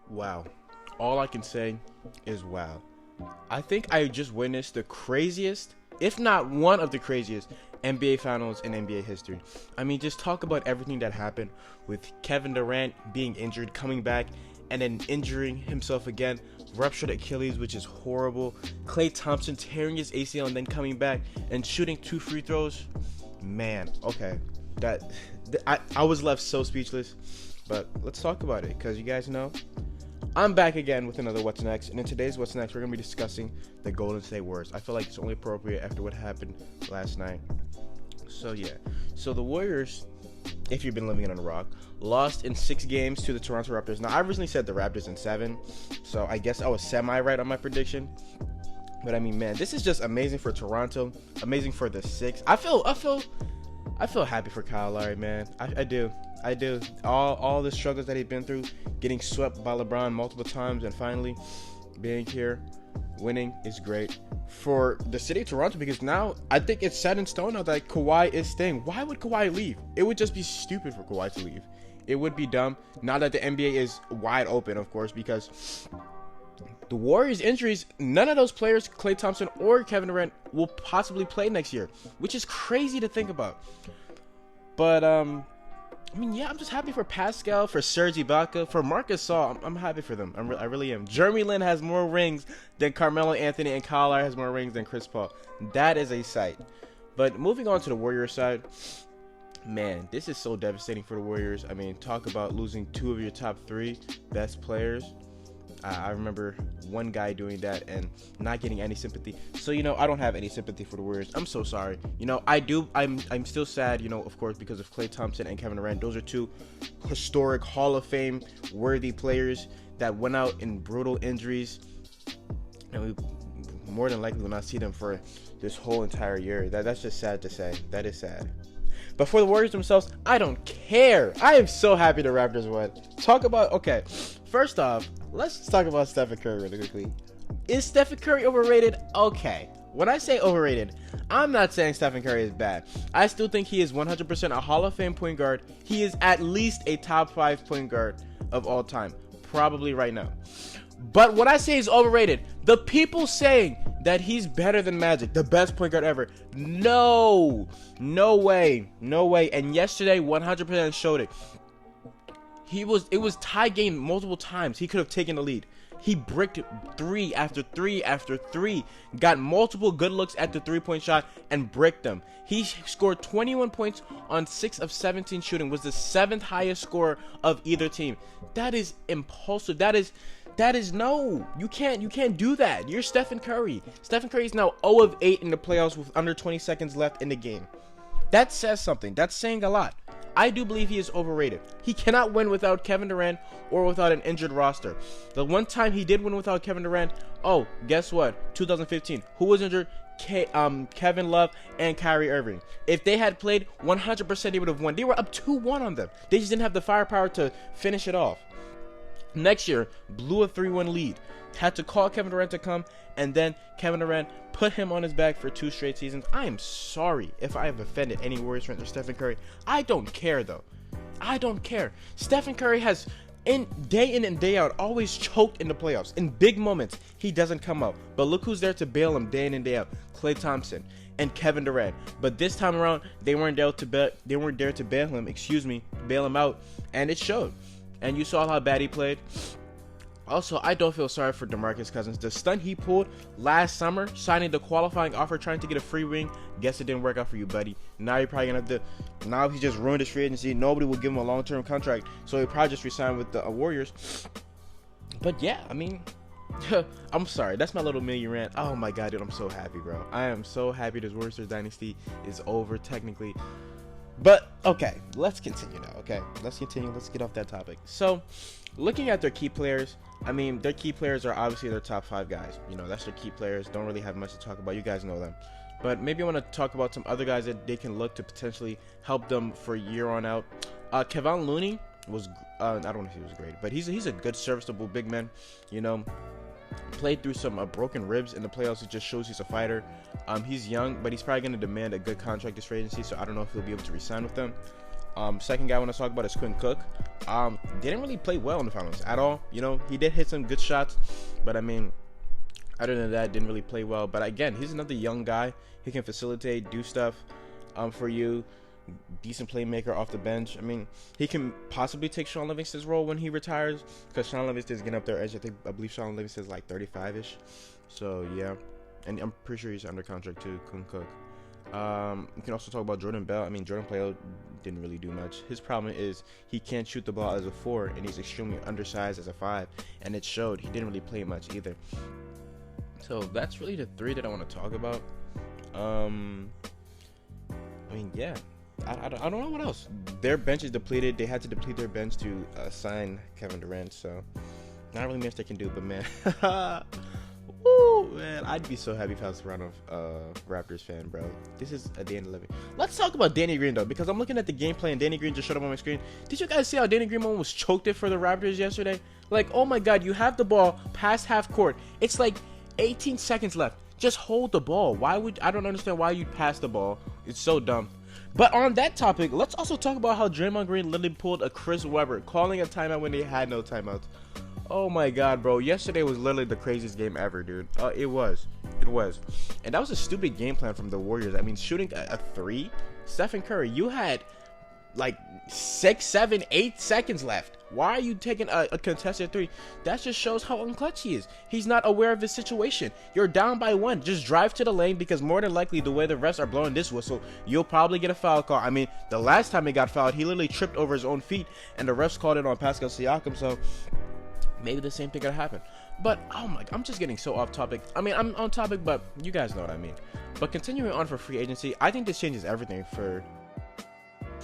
Wow. All I can say is wow. I think I just witnessed the craziest, if not one of the craziest, NBA Finals in NBA history. I mean, just talk about everything that happened with Kevin Durant being injured, coming back, and then injuring himself again, ruptured Achilles, which is horrible. Klay Thompson tearing his ACL and then coming back and shooting 2 free throws. Man, okay. I was left so speechless. But let's talk about it, because you guys know I'm back again with another What's Next, and in today's What's Next, we're going to be discussing the Golden State Warriors. I feel like it's only appropriate after what happened last night. So, yeah. So, the Warriors, if you've been living on a rock, lost in 6 games to the Toronto Raptors. Now, I originally said the Raptors in 7, so I guess I was semi-right on my prediction. But, I mean, man, this is just amazing for Toronto, amazing for the 6. I feel happy for Kyle Lowry, man. I do. All the struggles that he's been through, getting swept by LeBron multiple times, and finally being here, winning is great for the city of Toronto, because now I think it's set in stone now that Kawhi is staying. Why would Kawhi leave? It would just be stupid for Kawhi to leave. It would be dumb. Now that the NBA is wide open, of course, because the Warriors' injuries, none of those players, Klay Thompson or Kevin Durant, will possibly play next year, which is crazy to think about. But I mean, yeah, I'm just happy for Pascal, for Serge Ibaka, for Marc Gasol. I'm happy for them. I really am. Jeremy Lin has more rings than Carmelo Anthony, and Kyle Lowry has more rings than Chris Paul. That is a sight. But moving on to the Warriors side, man, this is so devastating for the Warriors. I mean, talk about losing 2 of your top 3 best players. I remember one guy doing that and not getting any sympathy. So, I don't have any sympathy for the Warriors. I'm so sorry. I'm still sad, of course, because of Klay Thompson and Kevin Durant. Those are 2 historic Hall of Fame worthy players that went out in brutal injuries. And we more than likely will not see them for this whole entire year. That's just sad to say. That is sad. But for the Warriors themselves, I don't care. I am so happy the Raptors won. Okay, first off, let's talk about Stephen Curry really quickly. Is Stephen Curry overrated? Okay. When I say overrated, I'm not saying Stephen Curry is bad. I still think he is 100% a Hall of Fame point guard. He is at least a top 5 point guard of all time. Probably right now. But what I say is overrated. The people saying that he's better than Magic, the best point guard ever. No way. And yesterday, 100% showed it. It was tie game multiple times. He could have taken the lead. He bricked 3 after 3 after 3, got multiple good looks at the 3-point shot and bricked them. He scored 21 points on 6 of 17 shooting, was the 7th highest scorer of either team. That is impulsive. That is no. You can't do that. You're Stephen Curry. Stephen Curry is now 0 of 8 in the playoffs with under 20 seconds left in the game. That says something. That's saying a lot. I do believe he is overrated. He cannot win without Kevin Durant or without an injured roster. The one time he did win without Kevin Durant, guess what? 2015. Who was injured? Kevin Love and Kyrie Irving. If they had played, 100% they would have won. They were up 2-1 on them. They just didn't have the firepower to finish it off. Next year, blew a 3-1 lead. Had to call Kevin Durant to come, and then Kevin Durant put him on his back for 2 straight seasons. I am sorry if I have offended any Warriors fans or Stephen Curry. I don't care, though. I don't care. Stephen Curry has, day in and day out, always choked in the playoffs. In big moments, he doesn't come out. But look who's there to bail him day in and day out. Klay Thompson and Kevin Durant. But this time around, they weren't there to bail him out, and it showed. And you saw how bad he played. Also, I don't feel sorry for DeMarcus Cousins. The stunt he pulled last summer, signing the qualifying offer, trying to get a free ring, guess it didn't work out for you, buddy. Now you're probably going to have to... Now he just ruined his free agency. Nobody will give him a long-term contract, so he probably just resigned with the Warriors. But yeah, I mean... I'm sorry, that's my little mini rant. Oh my god, dude, I'm so happy, bro. I am so happy this Warriors dynasty is over, technically. But, okay, let's continue now, okay? Let's get off that topic. So, looking at their key players, I mean, their key players are obviously their top 5 guys. That's their key players. Don't really have much to talk about. You guys know them. But maybe I want to talk about some other guys that they can look to potentially help them for a year on out. Kevon Looney was, I don't know if he was great, but he's a good, serviceable big man, Played through some broken ribs in the playoffs. It just shows he's a fighter. He's young, but he's probably going to demand a good contract this free agency, so I don't know if he'll be able to re-sign with them. Second guy I want to talk about is Quinn Cook. Didn't really play well in the finals at all. You know, he did hit some good shots, but I mean, other than that, didn't really play well. But again, he's another young guy. He can facilitate, do stuff for you. Decent playmaker off the bench. I mean, he can possibly take Shaun Livingston's role when he retires, because Shaun Livingston's getting up there edge. I believe Shaun Livingston's like 35-ish. So yeah, and I'm pretty sure he's under contract too, Quinn Cook. We can also talk about Jordan Bell. I mean, Jordan Bell didn't really do much. His problem is he can't shoot the ball as a 4, and he's extremely undersized as a 5, and it showed. He didn't really play much either. So that's really the 3 that I want to talk about. I mean, yeah. I don't know what else. Their bench is depleted. They had to deplete their bench to sign Kevin Durant. So not really much they can do. But man, woo, man, I'd be so happy if I was a Toronto Raptors fan, bro. This is a day in the living. Let's talk about Danny Green though, because I'm looking at the gameplay and Danny Green just showed up on my screen. Did you guys see how Danny Green almost choked it for the Raptors yesterday? Like, oh my God, you have the ball past half court. It's like 18 seconds left. Just hold the ball. I don't understand why you'd pass the ball. It's so dumb. But on that topic, let's also talk about how Draymond Green literally pulled a Chris Webber, calling a timeout when they had no timeouts. Oh my God, bro. Yesterday was literally the craziest game ever, dude. It was. And that was a stupid game plan from the Warriors. I mean, shooting a 3. Stephen Curry, you had like 6, 7, 8 seconds left. Why are you taking a contested 3? That just shows how unclutch he is. He's not aware of his situation. You're down by 1. Just drive to the lane, because more than likely the way the refs are blowing this whistle, you'll probably get a foul call. I mean, the last time he got fouled, he literally tripped over his own feet, and the refs called it on Pascal Siakam. So maybe the same thing could happen. But oh my, I'm just getting so off topic. I mean, I'm on topic, but you guys know what I mean. But continuing on for free agency, I think this changes everything for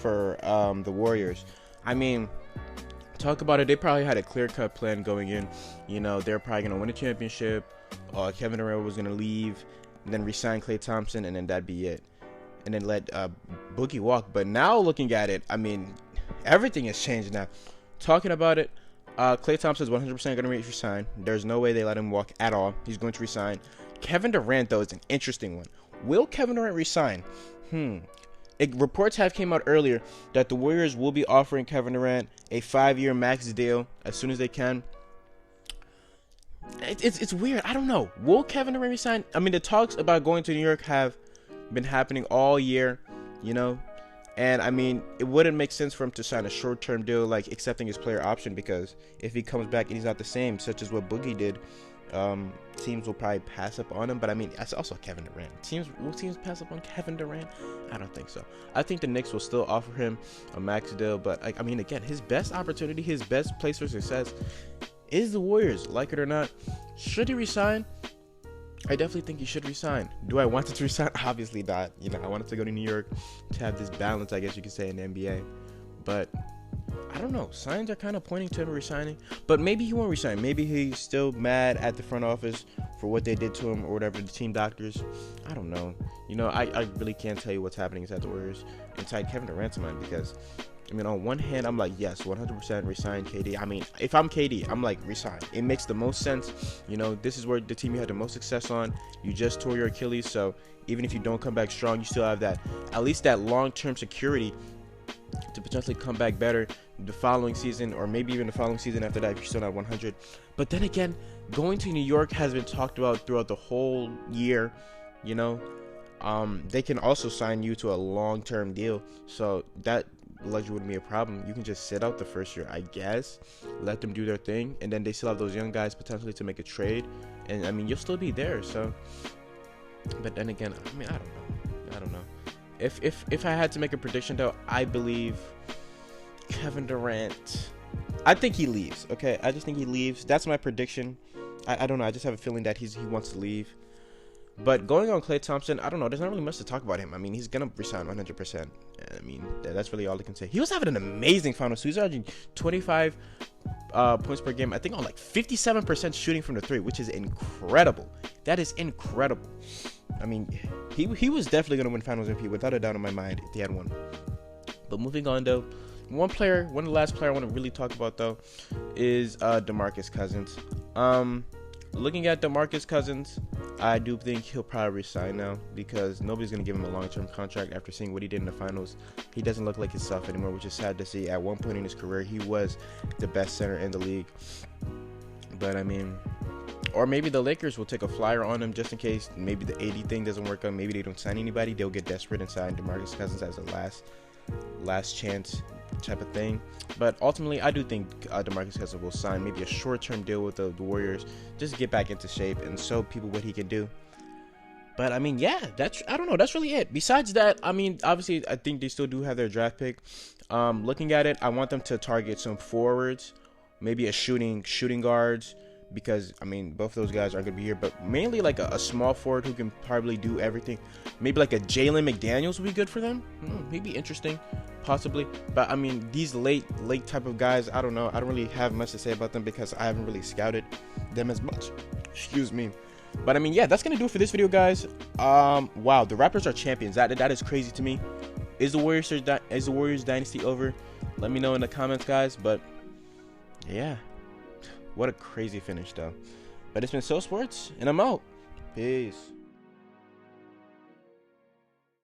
the Warriors. I mean, talk about it. They probably had a clear-cut plan going in. You know, they're probably gonna win a championship. Kevin Durant was gonna leave, and then resign Klay Thompson, and then that'd be it. And then let Boogie walk. But now looking at it, I mean, everything has changed now. Talking about it, Klay Thompson is 100% gonna resign. There's no way they let him walk at all. He's going to resign. Kevin Durant though is an interesting one. Will Kevin Durant resign? Reports have came out earlier that the Warriors will be offering Kevin Durant a 5-year max deal as soon as they can. It's weird. I don't know. Will Kevin Durant resign? I mean, the talks about going to New York have been happening all year, you know. And I mean, it wouldn't make sense for him to sign a short-term deal, like accepting his player option, because if he comes back and he's not the same, such as what Boogie did, teams will probably pass up on him. But I mean, that's also Kevin Durant. Will teams pass up on Kevin Durant? I don't think so. I think the Knicks will still offer him a max deal. But I mean, again, his best opportunity, his best place for success is the Warriors, like it or not. Should he resign? I definitely think he should resign. Do I want him to resign? Obviously not. You know, I wanted to go to New York to have this balance, I guess you could say, in the NBA. But I don't know. Signs are kind of pointing to him resigning. But maybe he won't resign. Maybe he's still mad at the front office for what they did to him, or whatever, the team doctors. I don't know. You know, I really can't tell you what's happening inside the Warriors, inside Kevin Durant's mind, because I mean, on one hand, I'm like, yes, 100% resign KD. I mean, if I'm KD, I'm like, resign. It makes the most sense. You know, this is where the team you had the most success on. You just tore your Achilles, so even if you don't come back strong, you still have that, at least that long-term security to potentially come back better the following season, or maybe even the following season after that if you're still not 100. But then again, going to New York has been talked about throughout the whole year, you know. They can also sign you to a long-term deal, so that luxury wouldn't be a problem. You can just sit out the first year, I guess, let them do their thing, and then they still have those young guys potentially to make a trade, and I mean, you'll still be there. So, but then again, I mean, I don't know. If I had to make a prediction though, I believe Kevin Durant, I think he leaves. Okay, I just think he leaves. That's my prediction. I don't know. I just have a feeling that he wants to leave. But going on Klay Thompson, I don't know. There's not really much to talk about him. I mean, he's going to resign 100%. I mean, that's really all I can say. He was having an amazing final. So he's averaging 25 points per game. I think on like 57% shooting from the 3, which is incredible. That is incredible. I mean, he was definitely going to win Finals MVP without a doubt in my mind if he had one. But moving on, though, one of the last player I want to really talk about, though, is DeMarcus Cousins. Looking at DeMarcus Cousins, I do think he'll probably resign now because nobody's going to give him a long-term contract after seeing what he did in the finals. He doesn't look like himself anymore, which is sad to see. At one point in his career, he was the best center in the league. But, I mean, or maybe the Lakers will take a flyer on him just in case maybe the 80 thing doesn't work out. Maybe they don't sign anybody. They'll get desperate and sign DeMarcus Cousins as a last chance type of thing. But ultimately, I do think DeMarcus Cousins will sign maybe a short-term deal with the Warriors just to get back into shape and show people what he can do. But I mean, yeah, I don't know, that's really it. Besides that, I mean, obviously, I think they still do have their draft pick. Looking at it, I want them to target some forwards, maybe a shooting guards, because I mean, both of those guys aren't gonna be here, but mainly like a small forward who can probably do everything. Maybe like a Jalen McDaniels would be good for them. Maybe interesting, possibly. But I mean, these late type of guys, I don't know. I don't really have much to say about them because I haven't really scouted them as much. Excuse me. But I mean, yeah, that's gonna do it for this video, guys. Wow, the Raptors are champions. That is crazy to me. Is the Warriors dynasty over? Let me know in the comments, guys. But yeah, what a crazy finish, though. But it's been So Sports, and I'm out. Peace.